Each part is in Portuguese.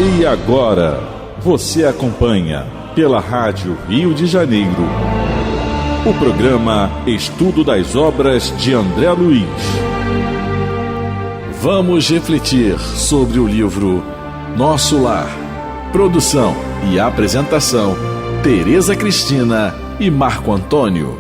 E agora, você acompanha pela Rádio Rio de Janeiro o programa Estudo das Obras de André Luiz. Vamos refletir sobre o livro Nosso Lar. Produção e apresentação, Tereza Cristina e Marco Antônio.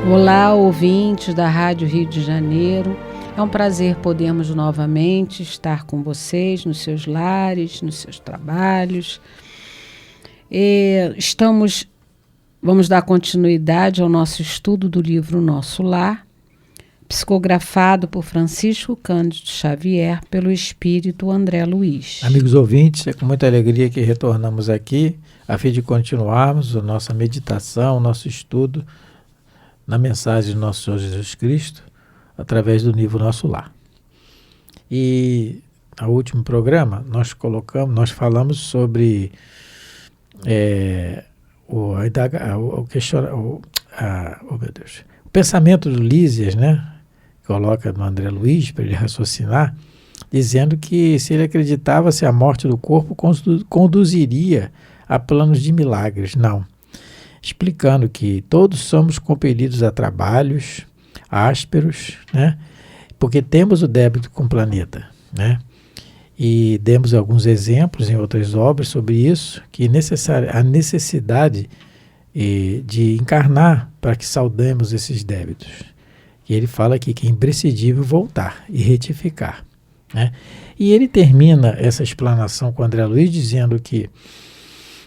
Olá, ouvintes da Rádio Rio de Janeiro. É um prazer podermos novamente estar com vocês nos seus lares, nos seus trabalhos. Vamos dar continuidade ao nosso estudo do livro Nosso Lar, psicografado por Francisco Cândido Xavier pelo espírito André Luiz. Amigos ouvintes, é com muita alegria que retornamos aqui a fim de continuarmos a nossa meditação, nosso estudo na mensagem do nosso Senhor Jesus Cristo, através do livro Nosso Lar. E no último programa nós falamos sobre o pensamento do Lísias, né? Coloca no André Luiz para ele raciocinar, dizendo que se ele acreditava se a morte do corpo conduziria a planos de milagres. Não. Explicando que todos somos compelidos a trabalhos ásperos, né? Porque temos o débito com o planeta, né? E demos alguns exemplos em outras obras sobre isso, que a necessidade de encarnar para que saldemos esses débitos. E ele fala aqui que é imprescindível voltar e retificar, né? E ele termina essa explanação com André Luiz dizendo que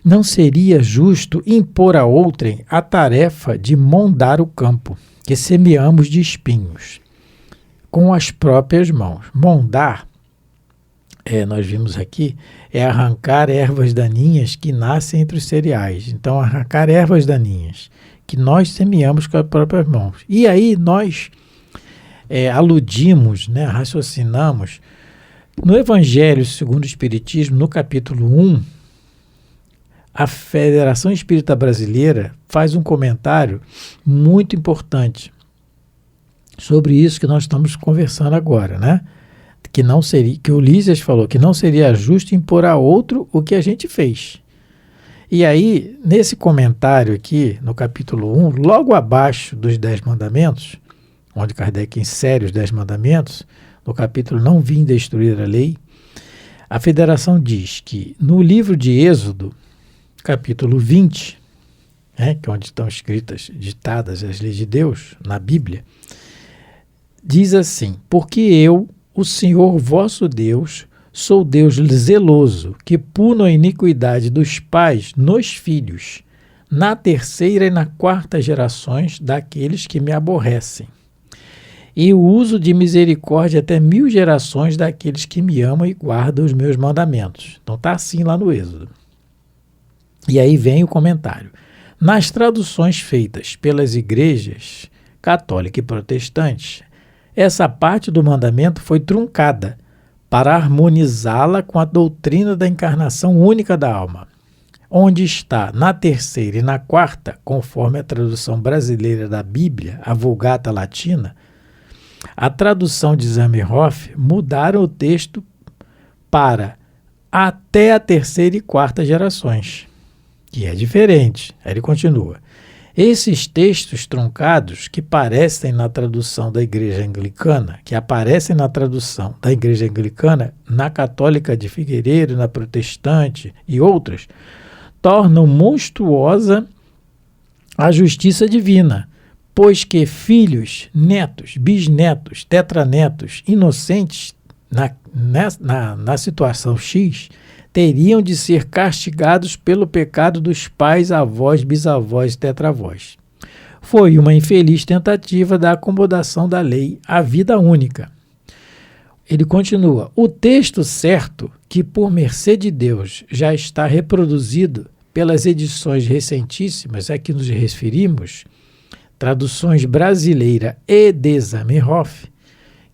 não seria justo impor a outrem a tarefa de mondar o campo que semeamos de espinhos com as próprias mãos. Mondar, nós vimos aqui, é arrancar ervas daninhas que nascem entre os cereais. Então, arrancar ervas daninhas que nós semeamos com as próprias mãos. E aí nós aludimos, né, raciocinamos, no Evangelho segundo o Espiritismo, no capítulo 1, a Federação Espírita Brasileira faz um comentário muito importante sobre isso que nós estamos conversando agora, né? Que o Lísias falou que não seria justo impor a outro o que a gente fez. E aí, nesse comentário aqui, no capítulo 1, logo abaixo dos 10 mandamentos, onde Kardec insere os 10 mandamentos, no capítulo Não Vim Destruir a Lei, a Federação diz que no livro de Êxodo, capítulo 20, que é onde estão ditadas as leis de Deus, na Bíblia, diz assim: porque eu, o Senhor vosso Deus, sou Deus zeloso, que puno a iniquidade dos pais nos filhos, na terceira e na quarta gerações daqueles que me aborrecem, e o uso de misericórdia até 1000 gerações daqueles que me amam e guardam os meus mandamentos. Então está assim lá no Êxodo. E aí vem o comentário. Nas traduções feitas pelas igrejas católica e protestante, essa parte do mandamento foi truncada para harmonizá-la com a doutrina da encarnação única da alma, onde está na terceira e na quarta, conforme a tradução brasileira da Bíblia, a Vulgata Latina. A tradução de Zamenhof mudaram o texto para até a terceira e quarta gerações. Que é diferente. Aí ele continua. Esses textos truncados que aparecem na tradução da Igreja Anglicana, na Católica de Figueiredo, na Protestante e outras, tornam monstruosa a justiça divina, pois que filhos, netos, bisnetos, tetranetos, inocentes na situação X, teriam de ser castigados pelo pecado dos pais, avós, bisavós e tetravós. Foi uma infeliz tentativa da acomodação da lei à vida única. Ele continua: o texto certo, que por mercê de Deus já está reproduzido pelas edições recentíssimas a que nos referimos, traduções brasileira e de Zamenhof,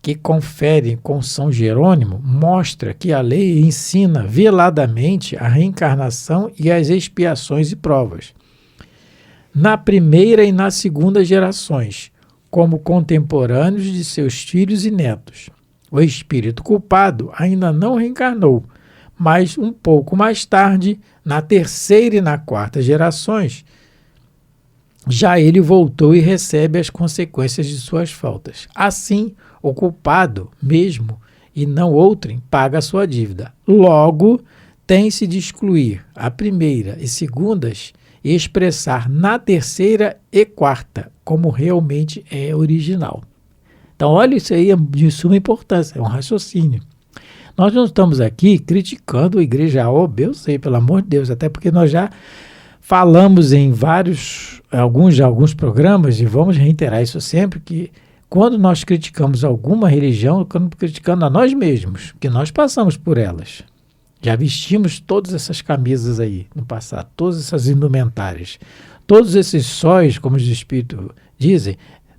que conferem com São Jerônimo, mostra que a lei ensina veladamente a reencarnação e as expiações e provas. Na primeira e na segunda gerações, como contemporâneos de seus filhos e netos, O espírito culpado ainda não reencarnou, mas um pouco mais tarde, na terceira e na quarta gerações, já ele voltou e recebe as consequências de suas faltas. Assim, o culpado mesmo, e não outrem, paga a sua dívida. Logo, tem-se de excluir a primeira e segundas e expressar na terceira e quarta, como realmente é original. Então, olha, isso aí é de suma importância, é um raciocínio. Nós não estamos aqui criticando a Igreja AOB, eu sei, pelo amor de Deus, até porque nós já falamos em alguns programas, e vamos reiterar isso sempre, que quando nós criticamos alguma religião, estamos criticando a nós mesmos, que nós passamos por elas. Já vestimos todas essas camisas aí no passado, todas essas indumentárias, todos esses sóis, como os espíritos dizem,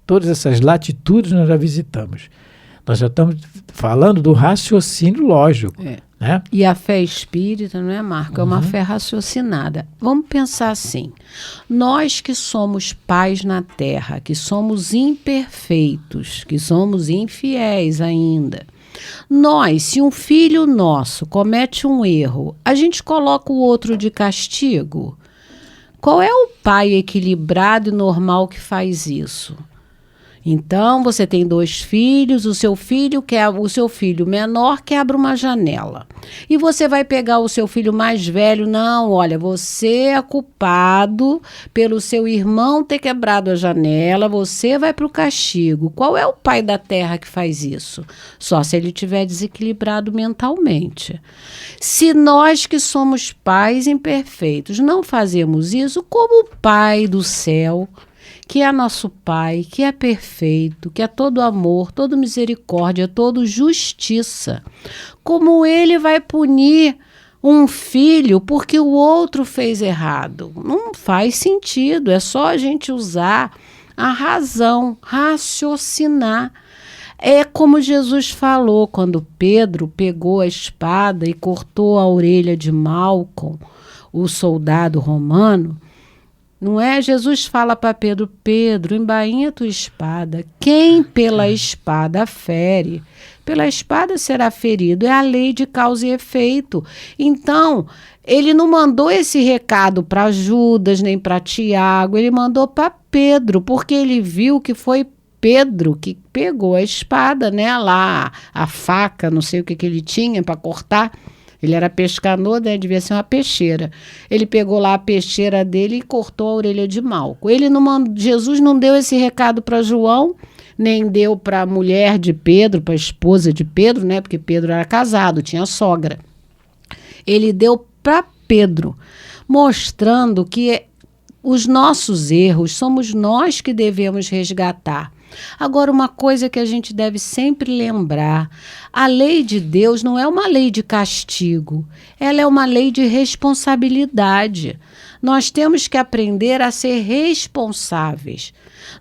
todas essas latitudes nós já visitamos. Nós já estamos falando do raciocínio lógico. Né? E a fé espírita, não é, Marco? É uma fé raciocinada. Vamos pensar assim, nós que somos pais na Terra, que somos imperfeitos, que somos infiéis ainda, nós, se um filho nosso comete um erro, a gente coloca o outro de castigo? Qual é o pai equilibrado e normal que faz isso? Então, você tem 2 filhos, o seu filho menor quebra uma janela. E você vai pegar o seu filho mais velho, não, olha, você é culpado pelo seu irmão ter quebrado a janela, você vai para o castigo. Qual é o pai da terra que faz isso? Só se ele estiver desequilibrado mentalmente. Se nós que somos pais imperfeitos não fazemos isso, como o Pai do céu, que é nosso Pai, que é perfeito, que é todo amor, todo misericórdia, todo justiça, como ele vai punir um filho porque o outro fez errado? Não faz sentido, é só a gente usar a razão, raciocinar. É como Jesus falou quando Pedro pegou a espada e cortou a orelha de Malcom, o soldado romano. Não é? Jesus fala para Pedro, Pedro, embainha tua espada. Quem pela espada fere, pela espada será ferido. É a lei de causa e efeito. Então, ele não mandou esse recado para Judas, nem para Tiago, ele mandou para Pedro, porque ele viu que foi Pedro que pegou a espada, né? Lá, a faca, não sei o que ele tinha para cortar. Ele era pescador, né? Devia ser uma peixeira. Ele pegou lá a peixeira dele e cortou a orelha de Malco. Jesus não deu esse recado para João, nem deu para a mulher de Pedro, para a esposa de Pedro, né? Porque Pedro era casado, tinha sogra. Ele deu para Pedro, mostrando que os nossos erros somos nós que devemos resgatar. Agora, uma coisa que a gente deve sempre lembrar, a lei de Deus não é uma lei de castigo, ela é uma lei de responsabilidade. Nós temos que aprender a ser responsáveis.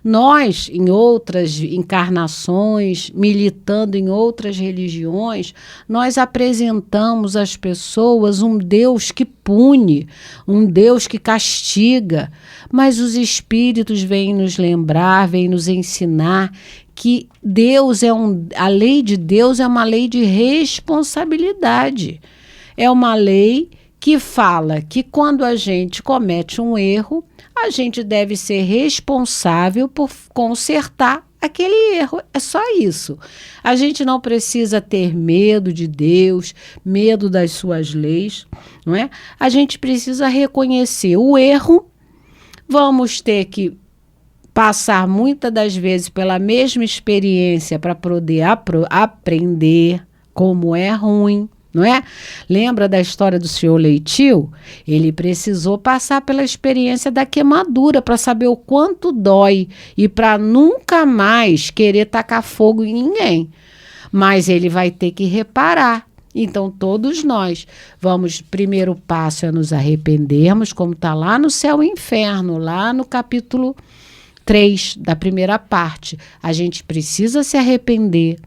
Nós, em outras encarnações, militando em outras religiões, nós apresentamos às pessoas um Deus que pune, um Deus que castiga, mas os espíritos vêm nos lembrar, vêm nos ensinar que a lei de Deus é uma lei de responsabilidade. É uma lei que fala que quando a gente comete um erro, a gente deve ser responsável por consertar aquele erro. É só isso. A gente não precisa ter medo de Deus, medo das suas leis, não é? A gente precisa reconhecer o erro. Vamos ter que passar muitas das vezes pela mesma experiência para poder aprender como é ruim. Não é? Lembra da história do senhor Leitil? Ele precisou passar pela experiência da queimadura para saber o quanto dói e para nunca mais querer tacar fogo em ninguém. Mas ele vai ter que reparar. Então, todos nós primeiro passo é nos arrependermos, como está lá no Céu e Inferno, lá no capítulo 3 da primeira parte. A gente precisa se arrepender.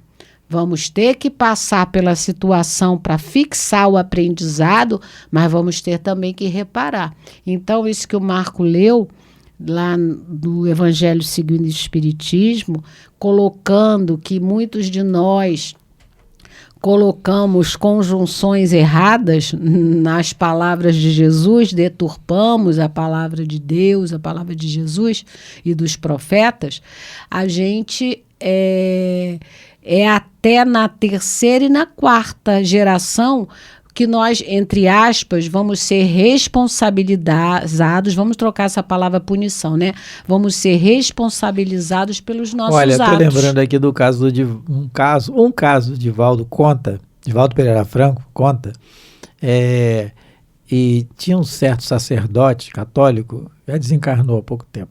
Vamos ter que passar pela situação para fixar o aprendizado, mas vamos ter também que reparar. Então, isso que o Marco leu lá no Evangelho segundo o Espiritismo, colocando que muitos de nós colocamos conjunções erradas nas palavras de Jesus, deturpamos a palavra de Deus, a palavra de Jesus e dos profetas, a gente é até na terceira e na quarta geração que nós, entre aspas, vamos ser responsabilizados, vamos trocar essa palavra punição, né? Vamos ser responsabilizados pelos nossos atos. Olha, estou lembrando aqui do caso um caso de Divaldo Pereira Franco conta, e tinha um certo sacerdote católico, já desencarnou há pouco tempo,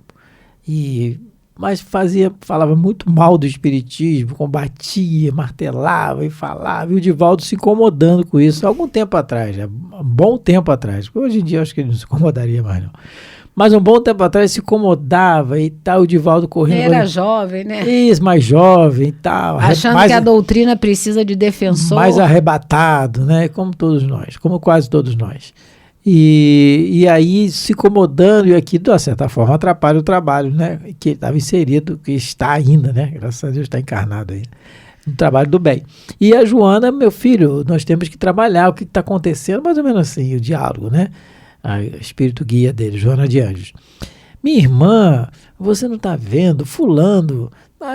mas falava muito mal do espiritismo, combatia, martelava e falava, e o Divaldo se incomodando com isso, algum tempo atrás, um bom tempo atrás, porque hoje em dia eu acho que ele não se incomodaria mais não, mas um bom tempo atrás se incomodava e tal, o Divaldo correndo... Era jovem, né? Isso, mais jovem e tal. Achando que a doutrina precisa de defensor. Mais arrebatado, né? Como todos nós, como quase todos nós. E aí se incomodando, e aqui de uma certa forma atrapalha o trabalho, né, que estava inserido, que está ainda, né, graças a Deus está encarnado aí, no trabalho do bem. E a Joana, meu filho, nós temos que trabalhar o que está acontecendo, mais ou menos assim, o diálogo, né, o espírito guia dele, Joana de Anjos. Minha irmã, você não está vendo, fulano,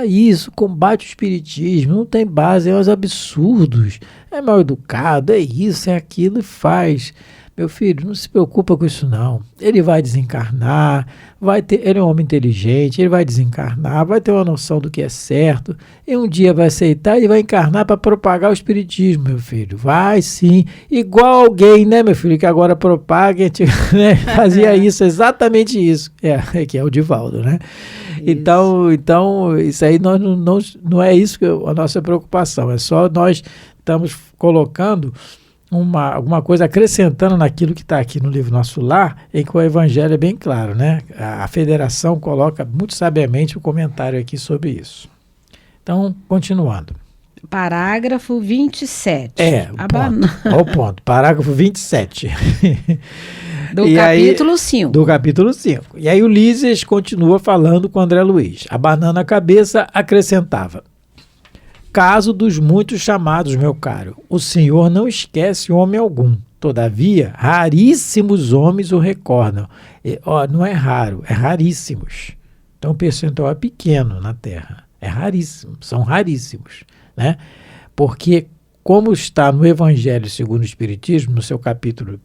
isso, combate o espiritismo, não tem base, é uns absurdos, é mal educado, é isso, é aquilo e faz... Meu filho, não se preocupa com isso não. Ele vai desencarnar, ele é um homem inteligente, ele vai desencarnar, vai ter uma noção do que é certo, e um dia vai aceitar e vai encarnar para propagar o espiritismo, meu filho. Vai sim. Igual alguém, né, meu filho, que agora propaga, né, fazia isso, exatamente isso. Que é o Divaldo, né? Então, isso aí não é isso que a nossa preocupação, é só nós estamos colocando alguma coisa, acrescentando naquilo que está aqui no livro Nosso Lar, em que o Evangelho é bem claro, né? A Federação coloca muito sabiamente o comentário aqui sobre isso. Então, continuando. Parágrafo 27. Olha o ponto. Parágrafo 27. Do capítulo 5. Do capítulo 5. E aí o Lísias continua falando com o André Luiz. Abanando a cabeça, acrescentava: caso dos muitos chamados, meu caro, o Senhor não esquece homem algum. Todavia, raríssimos homens o recordam. Não é raro, é raríssimos. Então o percentual é pequeno na Terra. É raríssimo, são raríssimos, né? Porque, como está no Evangelho segundo o Espiritismo, no seu capítulo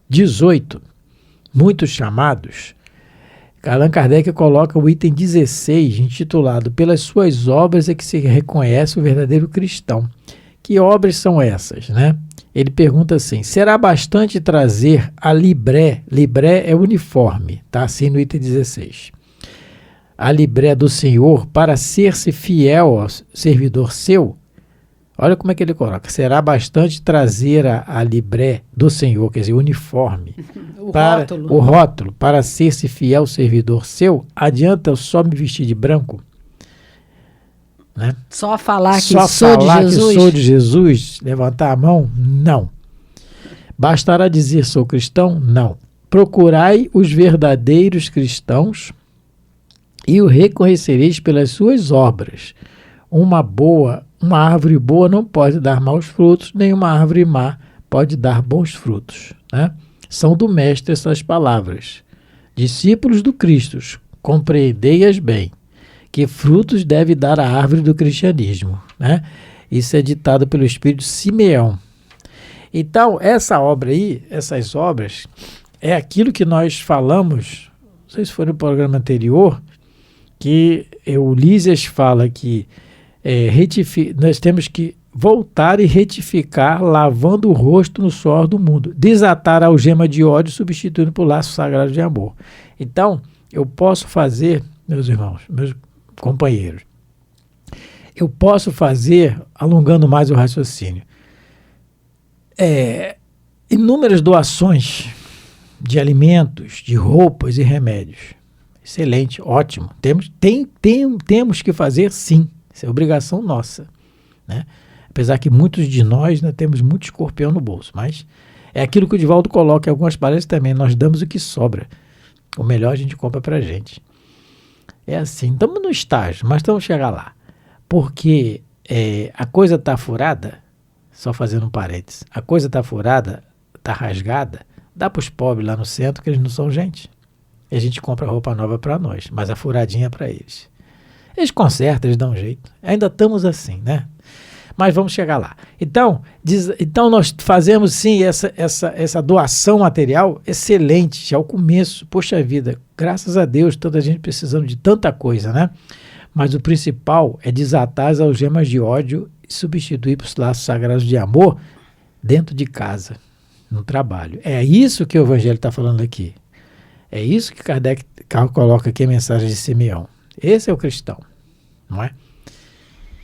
18, muitos chamados, Allan Kardec coloca o item 16, intitulado Pelas suas obras é que se reconhece o verdadeiro cristão. Que obras são essas, né? Ele pergunta assim: será bastante trazer a libré é uniforme, tá assim no item 16, a libré do Senhor para ser-se fiel ao servidor seu? Olha como é que ele coloca: será bastante trazer a libré do Senhor, quer dizer, uniforme, o rótulo, para ser-se fiel servidor seu? Adianta eu só me vestir de branco? Né? Só falar que sou de Jesus? Levantar a mão? Não. Bastará dizer sou cristão? Não. Procurai os verdadeiros cristãos e o reconhecereis pelas suas obras. Uma árvore boa não pode dar maus frutos, nem uma árvore má pode dar bons frutos, né? São do Mestre essas palavras. Discípulos do Cristo, compreendei-as bem. Que frutos deve dar a árvore do cristianismo, né? Isso é ditado pelo Espírito Simeão. Então, essa obra aí, essas obras, é aquilo que nós falamos, não sei se foi no programa anterior, que o Lísias fala que nós temos que voltar e retificar, lavando o rosto no suor do mundo, desatar a algema de ódio, substituindo por laço sagrado de amor. Então, eu posso fazer, meus irmãos, meus companheiros, eu posso fazer, alongando mais o raciocínio, inúmeras doações de alimentos, de roupas e remédios. Excelente, ótimo. Temos que fazer, sim. Isso é obrigação nossa, né? Apesar que muitos de nós, né, temos muito escorpião no bolso, mas é aquilo que o Divaldo coloca em algumas palestras também: nós damos o que sobra, o melhor a gente compra pra gente. É assim, estamos no estágio, mas vamos chegar lá, porque a coisa está furada, só fazendo um parênteses, a coisa está furada, está rasgada, dá para os pobres lá no centro que eles não são gente. E a gente compra roupa nova para nós, mas a furadinha é para eles. Eles consertam, eles dão um jeito. Ainda estamos assim, né? Mas vamos chegar lá. Então nós fazemos sim essa doação material excelente, já é o começo. Poxa vida, graças a Deus, tanta gente precisando de tanta coisa, né? Mas o principal é desatar as algemas de ódio e substituir por laços sagrados de amor dentro de casa, no trabalho. É isso que o Evangelho está falando aqui. É isso que Kardec coloca aqui a mensagem de Simeão. Esse é o cristão, não é?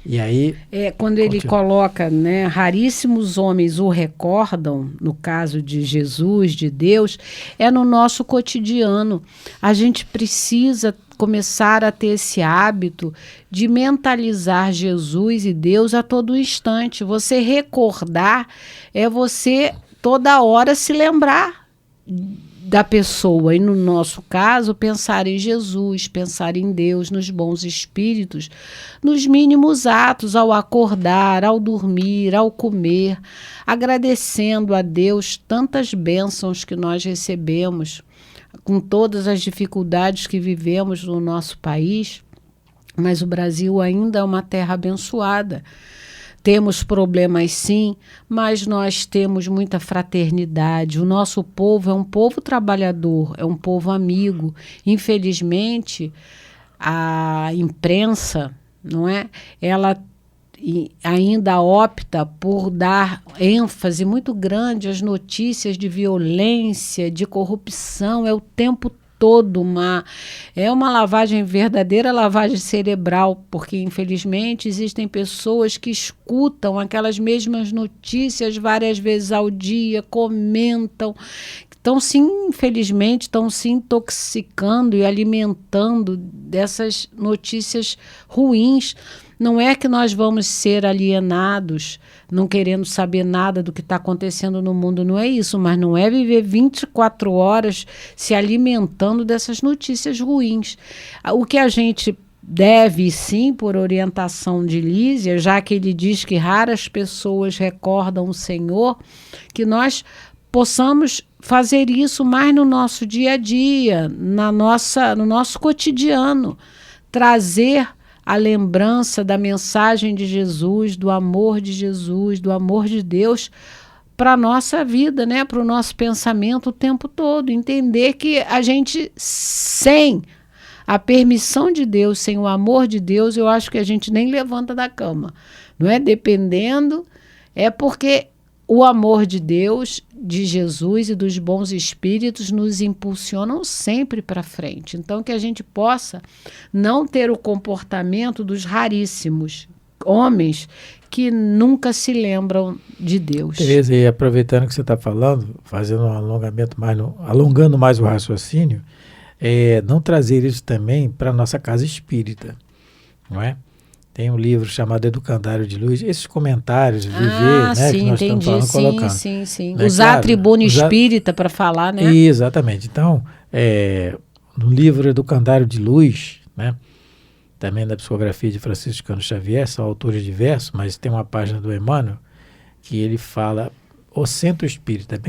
E aí... Quando ele coloca, né, raríssimos homens o recordam, no caso de Jesus, de Deus, é no nosso cotidiano. A gente precisa começar a ter esse hábito de mentalizar Jesus e Deus a todo instante. Você recordar é você toda hora se lembrar da pessoa, e no nosso caso, pensar em Jesus, pensar em Deus, nos bons espíritos, nos mínimos atos, ao acordar, ao dormir, ao comer, agradecendo a Deus tantas bênçãos que nós recebemos, com todas as dificuldades que vivemos no nosso país, mas o Brasil ainda é uma terra abençoada. Temos problemas sim, mas nós temos muita fraternidade. O nosso povo é um povo trabalhador, é um povo amigo. Infelizmente, a imprensa, não é? Ela ainda opta por dar ênfase muito grande às notícias de violência, de corrupção, é o tempo todo uma lavagem, verdadeira lavagem cerebral, porque infelizmente existem pessoas que escutam aquelas mesmas notícias várias vezes ao dia, comentam, infelizmente estão se intoxicando e alimentando dessas notícias ruins. Não é que nós vamos ser alienados, não querendo saber nada do que está acontecendo no mundo, não é isso, mas não é viver 24 horas se alimentando dessas notícias ruins. O que a gente deve, sim, por orientação de Lísia, já que ele diz que raras pessoas recordam o Senhor, que nós possamos fazer isso mais no nosso dia a dia, no nosso cotidiano, trazer a lembrança da mensagem de Jesus, do amor de Jesus, do amor de Deus para a nossa vida, né? Para o nosso pensamento o tempo todo. Entender que a gente, sem a permissão de Deus, sem o amor de Deus, eu acho que a gente nem levanta da cama. Não é? Dependendo, é porque o amor de Deus, de Jesus e dos bons espíritos nos impulsionam sempre para frente. Então, que a gente possa não ter o comportamento dos raríssimos homens que nunca se lembram de Deus. Tereza, e aproveitando que você está falando, fazendo um alongamento alongando mais o raciocínio, não trazer isso também para a nossa casa espírita, não é? Tem um livro chamado Educandário de Luz, esses comentários, viver, né, sim, que nós entendi, estamos falando, colocando. Sim. Né, Usar claro, a tribuna espírita para falar, né? Exatamente. Então, no livro Educandário de Luz, né, também da psicografia de Francisco Cândido Xavier, são autores diversos, mas tem uma página do Emmanuel que ele fala o centro espírita,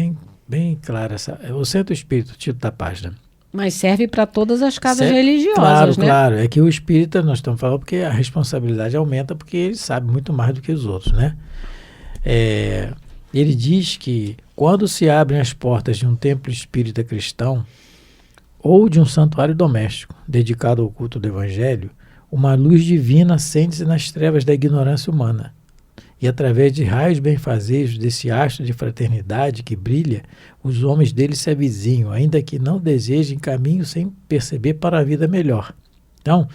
bem clara o centro espírita, o título da página. Mas serve para todas as casas religiosas, né? Claro. É que o espírita, nós estamos falando porque a responsabilidade aumenta, porque ele sabe muito mais do que os outros, né? Ele diz que quando se abrem as portas de um templo espírita cristão ou de um santuário doméstico dedicado ao culto do Evangelho, uma luz divina acende-se nas trevas da ignorância humana. E através de raios benfazejos desse astro de fraternidade que brilha, os homens dele se avizinham, ainda que não desejem caminho sem perceber para a vida melhor. Então,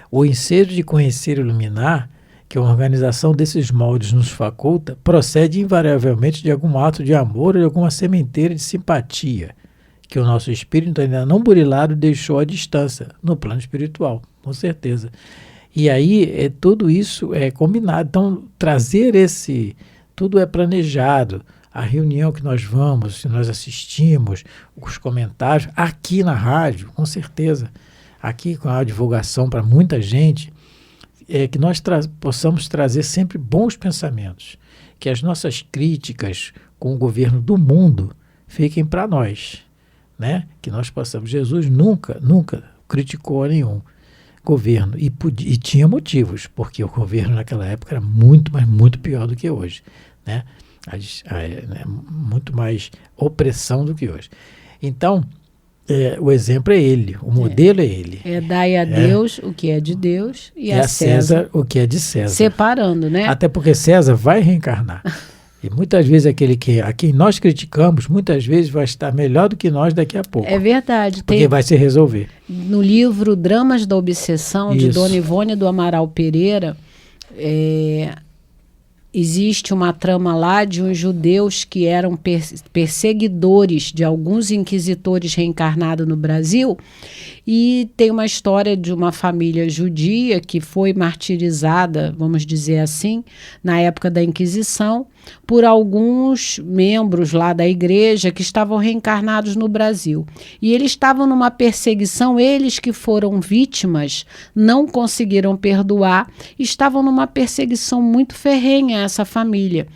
o ensejo de conhecer e iluminar, que a organização desses moldes nos faculta, procede invariavelmente de algum ato de amor ou de alguma sementeira de simpatia, que o nosso espírito ainda não burilado deixou à distância, no plano espiritual, com certeza. E aí, tudo isso é combinado. Então, trazer tudo é planejado. A reunião que nós vamos, que nós assistimos, os comentários, aqui na rádio, com certeza. Aqui com a divulgação para muita gente, que nós possamos trazer sempre bons pensamentos, que as nossas críticas com o governo do mundo fiquem para nós, né? Que nós possamos. Jesus nunca criticou nenhum governo e tinha motivos, porque o governo naquela época era muito, mas muito pior do que hoje, né? Muito mais opressão do que hoje. Então, o exemplo é ele, o modelo é ele. Dai a Deus o que é de Deus e a César o que é de César. Separando, né? Até porque César vai reencarnar. E muitas vezes a quem nós criticamos, muitas vezes vai estar melhor do que nós daqui a pouco. É verdade. Porque vai se resolver. No livro Dramas da Obsessão, de Dona Ivone do Amaral Pereira, existe uma trama lá de uns judeus que eram perseguidores de alguns inquisitores reencarnados no Brasil, e tem uma história de uma família judia que foi martirizada, vamos dizer assim, na época da Inquisição, por alguns membros lá da igreja que estavam reencarnados no Brasil. E eles estavam numa perseguição, eles que foram vítimas, não conseguiram perdoar, estavam numa perseguição muito ferrenha, essa família.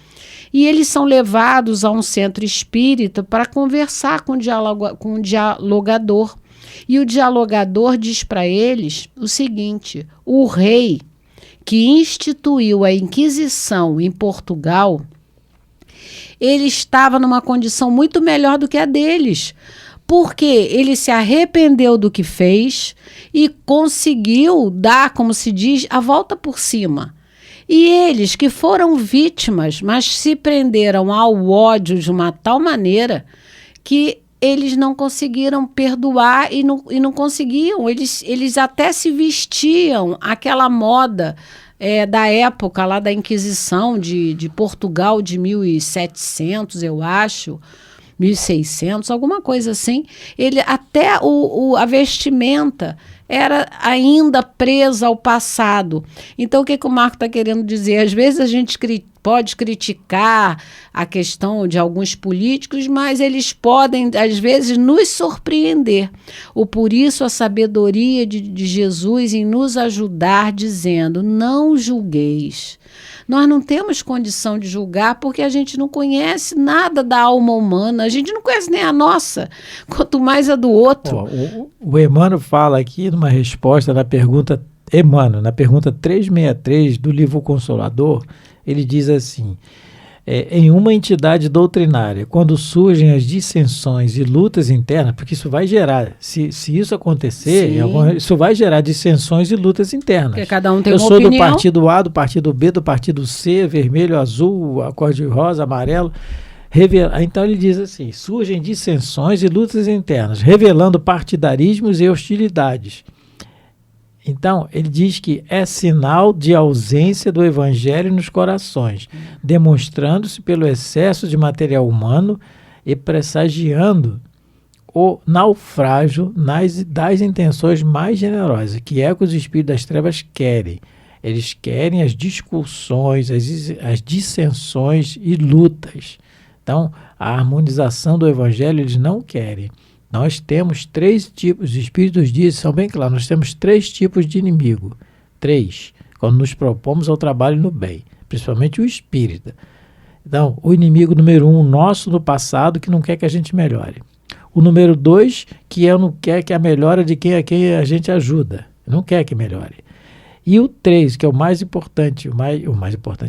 E eles são levados a um centro espírita para conversar com o dialogador. E o dialogador diz para eles o seguinte: o rei que instituiu a Inquisição em Portugal, ele estava numa condição muito melhor do que a deles, porque ele se arrependeu do que fez e conseguiu dar, como se diz, a volta por cima. E eles que foram vítimas, mas se prenderam ao ódio de uma tal maneira que eles não conseguiram perdoar e não conseguiam. Eles até se vestiam aquela moda da época lá da Inquisição de Portugal, de 1700, eu acho, 1600, alguma coisa assim. Até a vestimenta era ainda presa ao passado. Então, o que o Marco está querendo dizer? Às vezes a gente pode criticar a questão de alguns políticos, mas eles podem, às vezes, nos surpreender. Por isso, a sabedoria de Jesus em nos ajudar, dizendo: não julgueis. Nós não temos condição de julgar porque a gente não conhece nada da alma humana, a gente não conhece nem a nossa, quanto mais a do outro. O Emmanuel fala aqui numa resposta na pergunta 363 do livro Consolador, ele diz assim: em uma entidade doutrinária, quando surgem as dissensões e lutas internas, porque isso vai gerar, se isso acontecer, isso vai gerar dissensões e lutas internas. Porque cada um tem uma opinião. Eu sou do partido A, do partido B, do partido C, vermelho, azul, cor-de-rosa, amarelo. Então ele diz assim: surgem dissensões e lutas internas, revelando partidarismos e hostilidades. Então, ele diz que é sinal de ausência do evangelho nos corações, demonstrando-se pelo excesso de material humano e pressagiando o naufrágio das intenções mais generosas, que é o que os espíritos das trevas querem. Eles querem as discussões, as dissensões e lutas. Então, a harmonização do evangelho eles não querem. Nós temos 3 tipos, os espíritos dizem, são bem claros, nós temos 3 tipos de inimigo. 3, quando nos propomos ao trabalho no bem, principalmente o espírita. Então, o inimigo número 1, nosso no passado, que não quer que a gente melhore. O número 2, que não quer que a melhora de quem a gente ajuda, não quer que melhore. E o 3, que é o mais importante,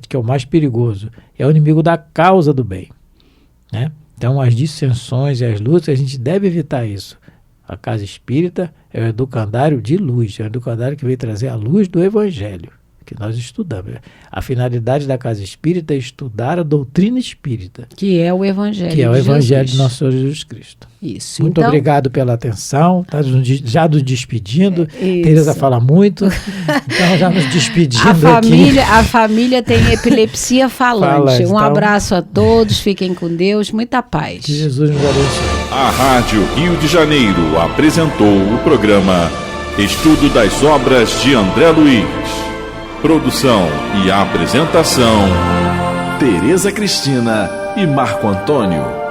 que é o mais perigoso, é o inimigo da causa do bem, né? Então, as dissensões e as lutas, a gente deve evitar isso. A casa espírita é o educandário de luz, é o educandário que veio trazer a luz do evangelho, que nós estudamos. A finalidade da casa espírita é estudar a doutrina espírita. Que é o evangelho de nosso Senhor Jesus Cristo. Isso. Muito obrigado pela atenção. Tá já nos despedindo. Tereza fala muito. Então, já nos despedindo aqui. A família tem epilepsia falante. Um abraço a todos. Fiquem com Deus. Muita paz. Que Jesus nos abençoe. A Rádio Rio de Janeiro apresentou o programa Estudo das Obras de André Luiz. Produção e apresentação: Tereza Cristina e Marco Antônio.